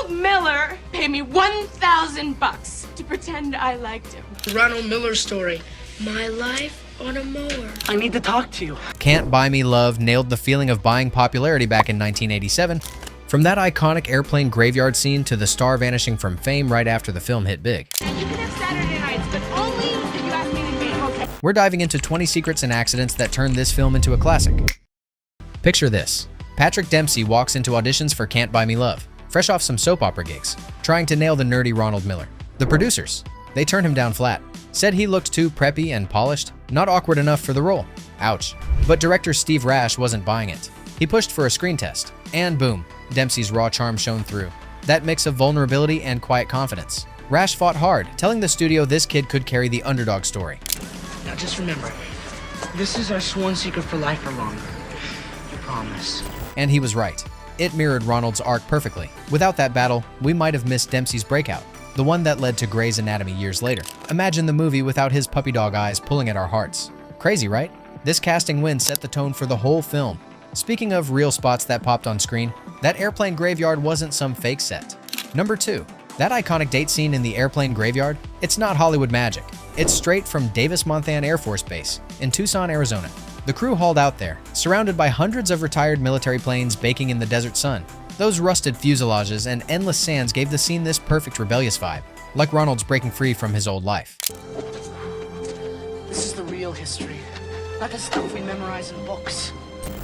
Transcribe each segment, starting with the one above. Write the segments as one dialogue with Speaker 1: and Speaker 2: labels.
Speaker 1: Ronald Miller paid me $1,000 to pretend I liked him.
Speaker 2: The Ronald Miller story. My life on a mower.
Speaker 3: I need to talk to you.
Speaker 4: Can't Buy Me Love nailed the feeling of buying popularity back in 1987. From that iconic airplane graveyard scene to the star vanishing from fame right after the film hit big.
Speaker 1: And you can have Saturday nights, but only if you ask me to game, okay?
Speaker 4: We're diving into 20 secrets and accidents that turned this film into a classic. Picture this. Patrick Dempsey walks into auditions for Can't Buy Me Love, fresh off some soap opera gigs, trying to nail the nerdy Ronald Miller. The producers, they turned him down flat. Said he looked too preppy and polished, not awkward enough for the role. Ouch. But director Steve Rash wasn't buying it. He pushed for a screen test, and boom, Dempsey's raw charm shone through. That mix of vulnerability and quiet confidence. Rash fought hard, telling the studio this kid could carry the underdog story.
Speaker 3: Now just remember, this is our sworn secret for life or longer. I promise.
Speaker 4: And he was right. It mirrored Ronald's arc perfectly. Without that battle, we might have missed Dempsey's breakout, the one that led to Grey's Anatomy years later. Imagine the movie without his puppy dog eyes pulling at our hearts. Crazy, right? This casting win set the tone for the whole film. Speaking of real spots that popped on screen, that airplane graveyard wasn't some fake set. Number 2. That iconic date scene in the airplane graveyard, it's not Hollywood magic. It's straight from Davis-Monthan Air Force Base in Tucson, Arizona. The crew hauled out there, surrounded by hundreds of retired military planes baking in the desert sun. Those rusted fuselages and endless sands gave the scene this perfect rebellious vibe, like Ronald's breaking free from his old life.
Speaker 3: This is the real history, not the stuff we memorize in books.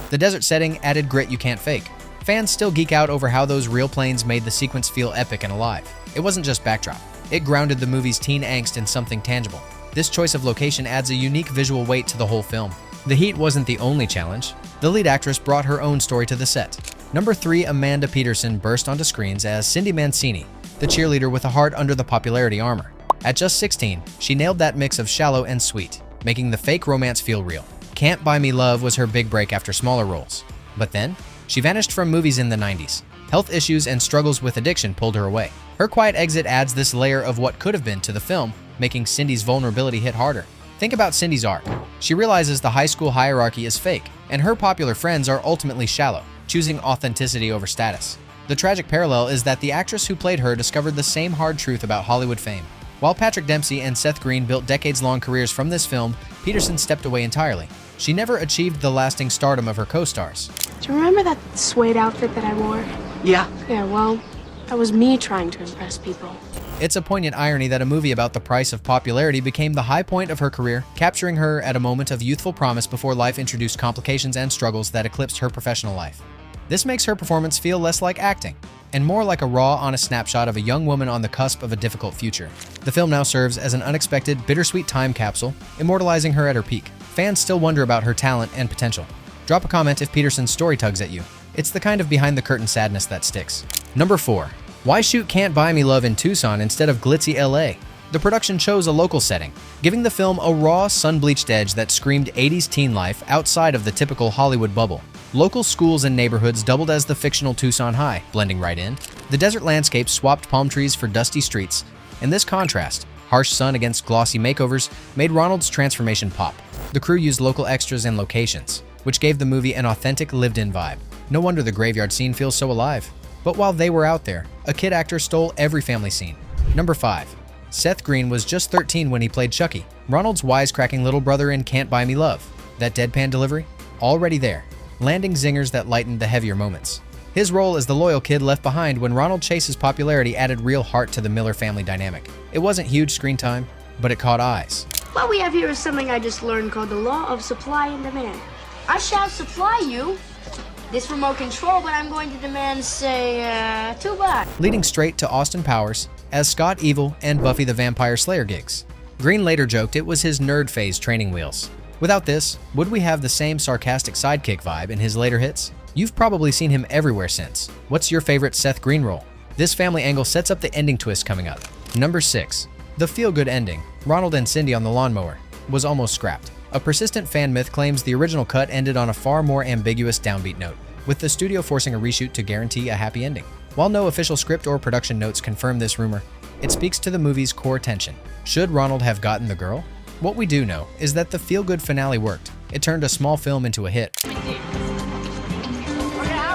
Speaker 4: The desert setting added grit you can't fake. Fans still geek out over how those real planes made the sequence feel epic and alive. It wasn't just backdrop. It grounded the movie's teen angst in something tangible. This choice of location adds a unique visual weight to the whole film. The heat wasn't the only challenge. The lead actress brought her own story to the set. Number 3, Amanda Peterson burst onto screens as Cindy Mancini, the cheerleader with a heart under the popularity armor. At just 16, she nailed that mix of shallow and sweet, making the fake romance feel real. Can't Buy Me Love was her big break after smaller roles. But then, she vanished from movies in the 90s. Health issues and struggles with addiction pulled her away. Her quiet exit adds this layer of what could have been to the film, making Cindy's vulnerability hit harder. Think about Cindy's arc. She realizes the high school hierarchy is fake, and her popular friends are ultimately shallow, choosing authenticity over status. The tragic parallel is that the actress who played her discovered the same hard truth about Hollywood fame. While Patrick Dempsey and Seth Green built decades-long careers from this film, Peterson stepped away entirely. She never achieved the lasting stardom of her co-stars.
Speaker 1: Do you remember that suede outfit that I wore?
Speaker 3: Yeah.
Speaker 1: Yeah, well, that was me trying to impress people.
Speaker 4: It's a poignant irony that a movie about the price of popularity became the high point of her career, capturing her at a moment of youthful promise before life introduced complications and struggles that eclipsed her professional life. This makes her performance feel less like acting, and more like a raw, honest snapshot of a young woman on the cusp of a difficult future. The film now serves as an unexpected, bittersweet time capsule, immortalizing her at her peak. Fans still wonder about her talent and potential. Drop a comment if Peterson's story tugs at you. It's the kind of behind-the-curtain sadness that sticks. Number 4. Why shoot Can't Buy Me Love in Tucson instead of glitzy LA? The production chose a local setting, giving the film a raw, sun-bleached edge that screamed 80s teen life outside of the typical Hollywood bubble. Local schools and neighborhoods doubled as the fictional Tucson High, blending right in. The desert landscape swapped palm trees for dusty streets, and this contrast, harsh sun against glossy makeovers, made Ronald's transformation pop. The crew used local extras and locations, which gave the movie an authentic, lived-in vibe. No wonder the graveyard scene feels so alive. But while they were out there, a kid actor stole every family scene. Number 5. Seth Green was just 13 when he played Chucky, Ronald's wisecracking little brother in Can't Buy Me Love. That deadpan delivery? Already there, landing zingers that lightened the heavier moments. His role as the loyal kid left behind when Ronald Chase's popularity added real heart to the Miller family dynamic. It wasn't huge screen time, but it caught eyes.
Speaker 5: What we have here is something I just learned called the law of supply and demand. I shall supply you this remote control, but I'm going to demand, say, $2.
Speaker 4: Leading straight to Austin Powers as Scott Evil and Buffy the Vampire Slayer gigs. Green later joked it was his nerd phase training wheels. Without this, would we have the same sarcastic sidekick vibe in his later hits? You've probably seen him everywhere since. What's your favorite Seth Green role? This family angle sets up the ending twist coming up. Number 6. The feel-good ending, Ronald and Cindy on the lawnmower, was almost scrapped. A persistent fan myth claims the original cut ended on a far more ambiguous downbeat note, with the studio forcing a reshoot to guarantee a happy ending. While no official script or production notes confirm this rumor, it speaks to the movie's core tension. Should Ronald have gotten the girl? What we do know is that the feel-good finale worked. It turned a small film into a hit.
Speaker 3: How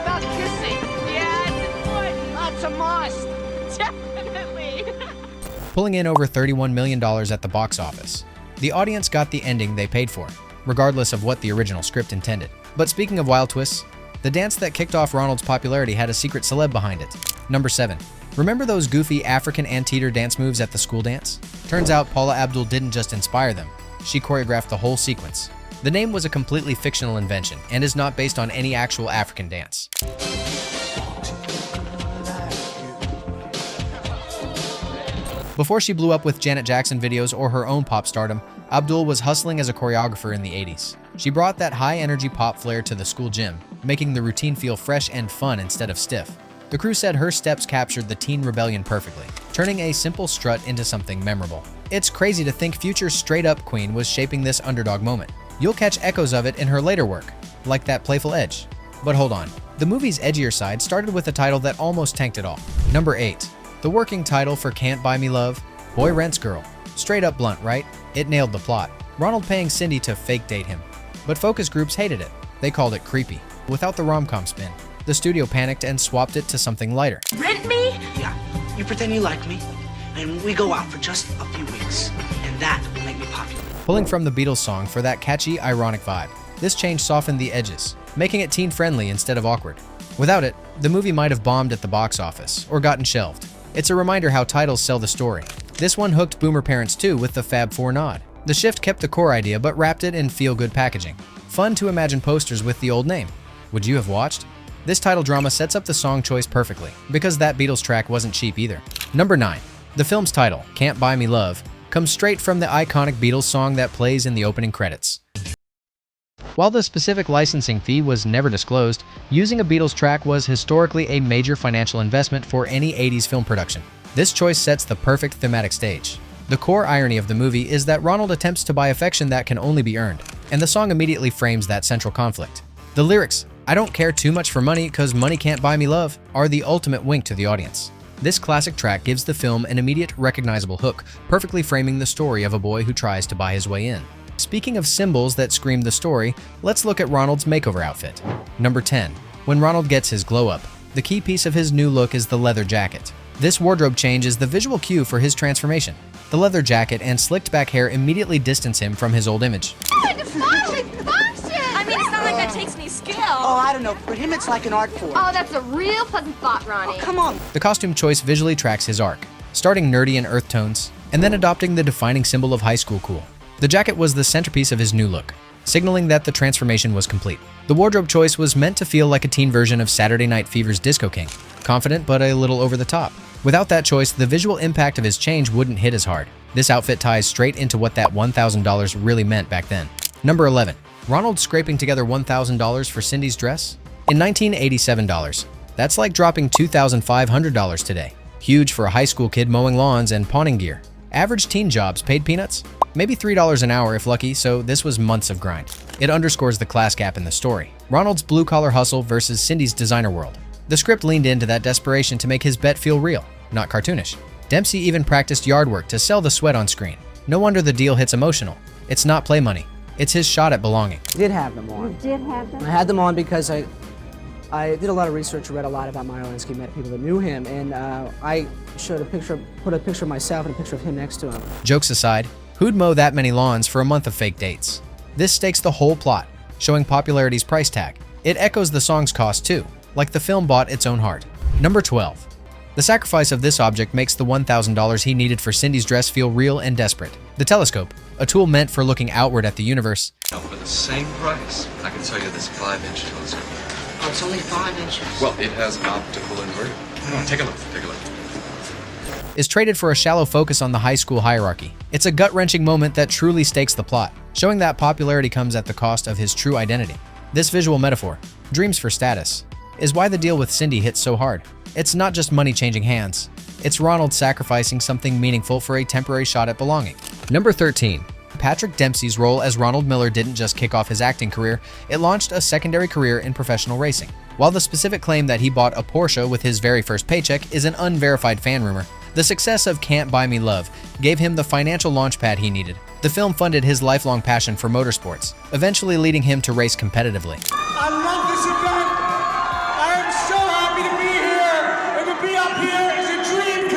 Speaker 3: about kissing?
Speaker 1: Yeah, it's important.
Speaker 3: That's a must.
Speaker 1: Definitely.
Speaker 4: pulling in over $31 million at the box office. The audience got the ending they paid for, regardless of what the original script intended. But speaking of wild twists, the dance that kicked off Ronald's popularity had a secret celeb behind it. Number 7. Remember those goofy African Anteater dance moves at the school dance? Turns out Paula Abdul didn't just inspire them, she choreographed the whole sequence. The name was a completely fictional invention and is not based on any actual African dance. Before she blew up with Janet Jackson videos or her own pop stardom, Abdul was hustling as a choreographer in the 80s. She brought that high-energy pop flair to the school gym, making the routine feel fresh and fun instead of stiff. The crew said her steps captured the teen rebellion perfectly, turning a simple strut into something memorable. It's crazy to think future straight-up queen was shaping this underdog moment. You'll catch echoes of it in her later work, like that playful edge. But hold on, the movie's edgier side started with a title that almost tanked it all. Number 8. The working title for Can't Buy Me Love, Boy Rents Girl. Straight up blunt, right? It nailed the plot. Ronald paying Cindy to fake date him. But focus groups hated it. They called it creepy, without the rom-com spin. The studio panicked and swapped it to something lighter.
Speaker 1: Rent me?
Speaker 3: Yeah, you pretend you like me, and we go out for just a few weeks, and that will make me popular.
Speaker 4: Pulling from the Beatles song for that catchy, ironic vibe. This change softened the edges, making it teen-friendly instead of awkward. Without it, the movie might have bombed at the box office, or gotten shelved. It's a reminder how titles sell the story. This one hooked boomer parents too with the Fab Four nod. The shift kept the core idea but wrapped it in feel-good packaging. Fun to imagine posters with the old name. Would you have watched? This title drama sets up the song choice perfectly, because that Beatles track wasn't cheap either. Number 9. The film's title, Can't Buy Me Love, comes straight from the iconic Beatles song that plays in the opening credits. While the specific licensing fee was never disclosed, using a Beatles track was historically a major financial investment for any 80s film production. This choice sets the perfect thematic stage. The core irony of the movie is that Ronald attempts to buy affection that can only be earned, and the song immediately frames that central conflict. The lyrics, "I don't care too much for money 'cause money can't buy me love," are the ultimate wink to the audience. This classic track gives the film an immediate recognizable hook, perfectly framing the story of a boy who tries to buy his way in. Speaking of symbols that scream the story, let's look at Ronald's makeover outfit. Number 10. When Ronald gets his glow-up, the key piece of his new look is the leather jacket. This wardrobe change is the visual cue for his transformation. The leather jacket and slicked-back hair immediately distance him from his old image.
Speaker 1: I mean, it's not like that takes any skill.
Speaker 3: Oh, I don't know. For him, it's like an art form.
Speaker 1: Oh, that's a real pleasant thought, Ronnie.
Speaker 3: Come on.
Speaker 4: The costume choice visually tracks his arc, starting nerdy and earth tones, and then adopting the defining symbol of high school cool. The jacket was the centerpiece of his new look, signaling that the transformation was complete. The wardrobe choice was meant to feel like a teen version of Saturday Night Fever's Disco King, confident but a little over the top. Without that choice, the visual impact of his change wouldn't hit as hard. This outfit ties straight into what that $1,000 really meant back then. Number 11. Ronald scraping together $1,000 for Cindy's dress? In 1987 dollars. That's like dropping $2,500 today. Huge for a high school kid mowing lawns and pawning gear. Average teen jobs paid peanuts? Maybe $3 an hour if lucky, so this was months of grind. It underscores the class gap in the story. Ronald's blue-collar hustle versus Cindy's designer world. The script leaned into that desperation to make his bet feel real, not cartoonish. Dempsey even practiced yard work to sell the sweat on screen. No wonder the deal hits emotional. It's not play money. It's his shot at belonging.
Speaker 6: I did have them on.
Speaker 7: You did have them?
Speaker 6: I had them on because I did a lot of research, read a lot about Meyer Lansky, met people that knew him, and I put a picture of myself and a picture of him next to him.
Speaker 4: Jokes aside, who'd mow that many lawns for a month of fake dates? This stakes the whole plot, showing popularity's price tag. It echoes the song's cost too, like the film bought its own heart. Number 12. The sacrifice of this object makes the $1,000 he needed for Cindy's dress feel real and desperate. The telescope, a tool meant for looking outward at the universe.
Speaker 8: Now, for the same price, I can sell you this 5-inch telescope.
Speaker 3: Oh, it's only 5 inches.
Speaker 8: Well, it has optical inverted. Come on, take a look, take a look.
Speaker 4: Is traded for a shallow focus on the high school hierarchy. It's a gut-wrenching moment that truly stakes the plot, showing that popularity comes at the cost of his true identity. This visual metaphor, dreams for status, is why the deal with Cindy hits so hard. It's not just money changing hands. It's Ronald sacrificing something meaningful for a temporary shot at belonging. Number 13. Patrick Dempsey's role as Ronald Miller didn't just kick off his acting career, it launched a secondary career in professional racing. While the specific claim that he bought a Porsche with his very first paycheck is an unverified fan rumor, the success of Can't Buy Me Love gave him the financial launchpad he needed. The film funded his lifelong passion for motorsports, eventually leading him to race competitively.
Speaker 9: I love this event! I am so happy to be here! And to be up here is a dream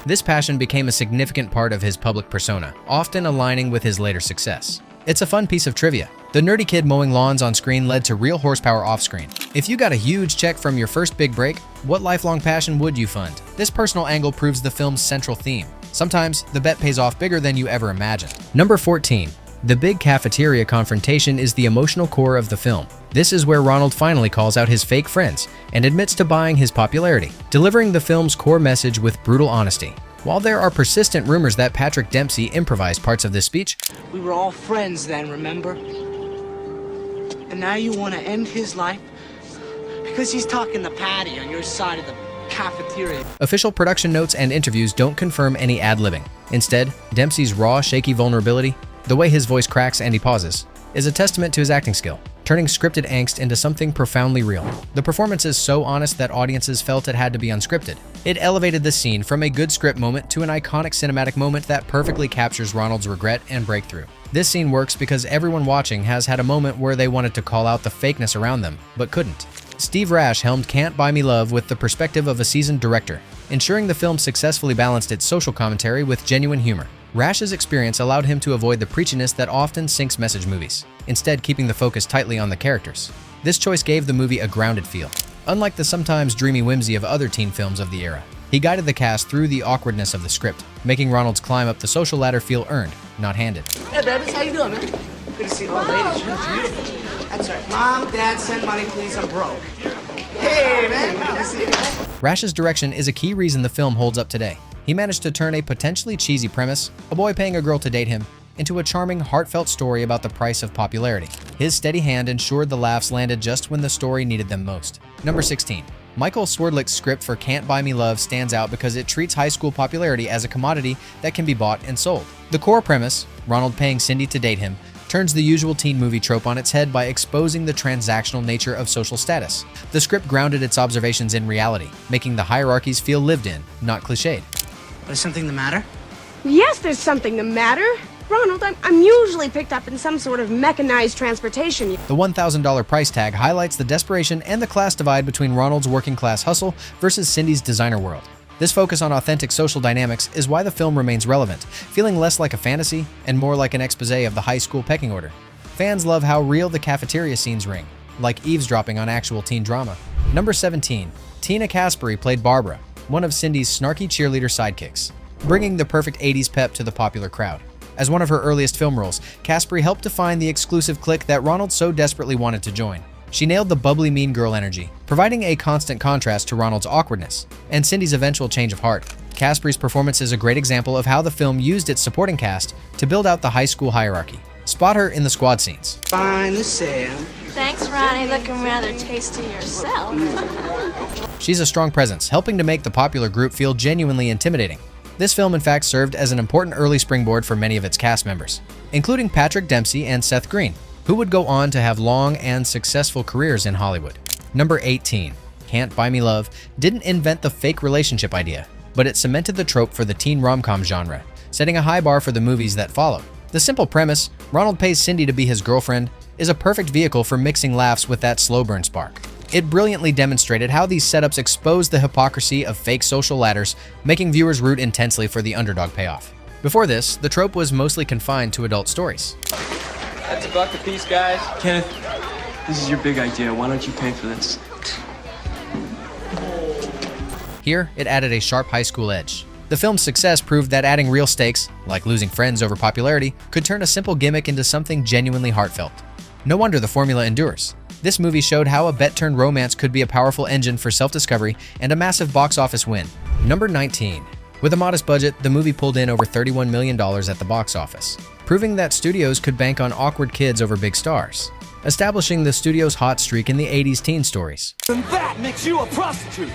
Speaker 4: This passion became a significant part of his public persona, often aligning with his later success. It's a fun piece of trivia. The nerdy kid mowing lawns on screen led to real horsepower off-screen. If you got a huge check from your first big break, what lifelong passion would you fund? This personal angle proves the film's central theme. Sometimes, the bet pays off bigger than you ever imagined. Number 14. The big cafeteria confrontation is the emotional core of the film. This is where Ronald finally calls out his fake friends and admits to buying his popularity, delivering the film's core message with brutal honesty. While there are persistent rumors that Patrick Dempsey improvised parts of this speech,
Speaker 3: We were all friends then, remember? And now you want to end his life because he's talking to Patty on your side of the cafeteria.
Speaker 4: official production notes and interviews don't confirm any ad-libbing. Instead, Dempsey's raw, shaky vulnerability, the way his voice cracks and he pauses, is a testament to his acting skill, turning scripted angst into something profoundly real. The performance is so honest that audiences felt it had to be unscripted. It elevated the scene from a good script moment to an iconic cinematic moment that perfectly captures Ronald's regret and breakthrough. This scene works because everyone watching has had a moment where they wanted to call out the fakeness around them, but couldn't. Steve Rash helmed Can't Buy Me Love with the perspective of a seasoned director, ensuring the film successfully balanced its social commentary with genuine humor. Rash's experience allowed him to avoid the preachiness that often sinks message movies, instead keeping the focus tightly on the characters. This choice gave the movie a grounded feel. Unlike the sometimes dreamy whimsy of other teen films of the era, he guided the cast through the awkwardness of the script, making Ronald's climb up the social ladder feel earned, not handed.
Speaker 3: Hey, babies, how you doing, man? Good to see you. Oh, ladies, you're beautiful. That's right. Mom, Dad, send money, please. I'm broke. Hey, man. Good to see you.
Speaker 4: Rash's direction is a key reason the film holds up today. He managed to turn a potentially cheesy premise, a boy paying a girl to date him, into a charming, heartfelt story about the price of popularity. His steady hand ensured the laughs landed just when the story needed them most. Number 16. Michael Swerdlich's script for Can't Buy Me Love stands out because it treats high school popularity as a commodity that can be bought and sold. The core premise, Ronald paying Cindy to date him, turns the usual teen movie trope on its head by exposing the transactional nature of social status. The script grounded its observations in reality, making the hierarchies feel lived in, not cliched.
Speaker 3: Is something the matter?
Speaker 7: Yes, there's something the matter. Ronald, I'm usually picked up in some sort of mechanized transportation.
Speaker 4: The $1,000 price tag highlights the desperation and the class divide between Ronald's working-class hustle versus Cindy's designer world. This focus on authentic social dynamics is why the film remains relevant, feeling less like a fantasy and more like an exposé of the high school pecking order. Fans love how real the cafeteria scenes ring, like eavesdropping on actual teen drama. Number 17. Tina Caspary played Barbara, one of Cindy's snarky cheerleader sidekicks, bringing the perfect 80s pep to the popular crowd. As one of her earliest film roles, Caspary helped define the exclusive clique that Ronald so desperately wanted to join. She nailed the bubbly mean girl energy, providing a constant contrast to Ronald's awkwardness and Cindy's eventual change of heart. Caspary's performance is a great example of how the film used its supporting cast to build out the high school hierarchy. Spot her in the squad scenes.
Speaker 3: Fine to Sam.
Speaker 1: Thanks, Ronnie. Looking rather tasty yourself.
Speaker 4: She's a strong presence, helping to make the popular group feel genuinely intimidating. This film in fact served as an important early springboard for many of its cast members, including Patrick Dempsey and Seth Green, who would go on to have long and successful careers in Hollywood. Number 18. Can't Buy Me Love didn't invent the fake relationship idea, but it cemented the trope for the teen rom-com genre, setting a high bar for the movies that followed. The simple premise, Ronald pays Cindy to be his girlfriend, is a perfect vehicle for mixing laughs with that slow burn spark. It brilliantly demonstrated how these setups expose the hypocrisy of fake social ladders, making viewers root intensely for the underdog payoff. Before this, the trope was mostly confined to adult stories.
Speaker 9: That's $1 a piece, guys.
Speaker 10: Kenneth, this is your big idea. Why don't you pay for this?
Speaker 4: Here, it added a sharp high school edge. The film's success proved that adding real stakes, like losing friends over popularity, could turn a simple gimmick into something genuinely heartfelt. No wonder the formula endures. This movie showed how a bet-turned romance could be a powerful engine for self-discovery and a massive box office win. Number 19. With a modest budget, the movie pulled in over $31 million at the box office, proving that studios could bank on awkward kids over big stars, establishing the studio's hot streak in the 80s teen stories.
Speaker 9: And that makes you a prostitute.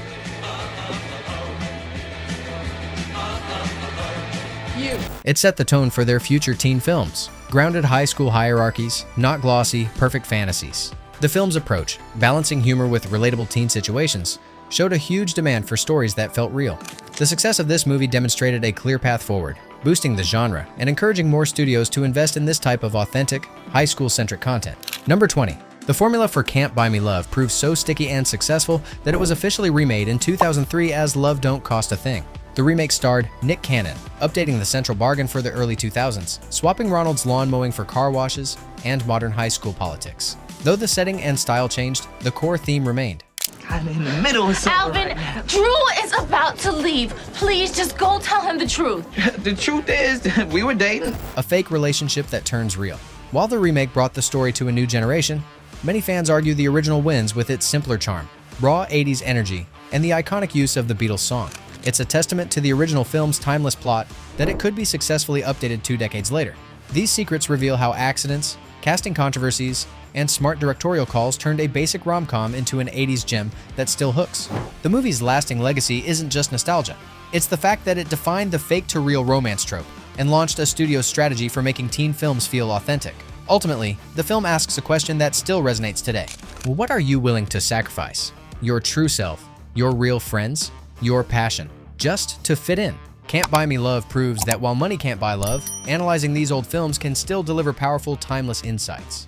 Speaker 4: It set the tone for their future teen films, grounded high school hierarchies, not glossy, perfect fantasies. The film's approach, balancing humor with relatable teen situations, showed a huge demand for stories that felt real. The success of this movie demonstrated a clear path forward, boosting the genre and encouraging more studios to invest in this type of authentic, high school-centric content. Number 20. The formula for Can't Buy Me Love proved so sticky and successful that it was officially remade in 2003 as Love Don't Cost a Thing. The remake starred Nick Cannon, updating the central bargain for the early 2000s, swapping Ronald's lawn mowing for car washes and modern high school politics. Though the setting and style changed, the core theme remained.
Speaker 3: I'm in the middle of something
Speaker 1: Alvin,
Speaker 3: right now.
Speaker 1: Drew is about to leave. Please just go tell him the truth.
Speaker 3: The truth is, we were dating.
Speaker 4: A fake relationship that turns real. While the remake brought the story to a new generation, many fans argue the original wins with its simpler charm, raw 80s energy, and the iconic use of the Beatles song. It's a testament to the original film's timeless plot that it could be successfully updated 2 decades later. These secrets reveal how accidents, casting controversies, and smart directorial calls turned a basic rom-com into an 80s gem that still hooks. The movie's lasting legacy isn't just nostalgia. It's the fact that it defined the fake-to-real romance trope and launched a studio's strategy for making teen films feel authentic. Ultimately, the film asks a question that still resonates today. What are you willing to sacrifice? Your true self, your real friends, your passion, just to fit in? Can't Buy Me Love proves that while money can't buy love, analyzing these old films can still deliver powerful, timeless insights.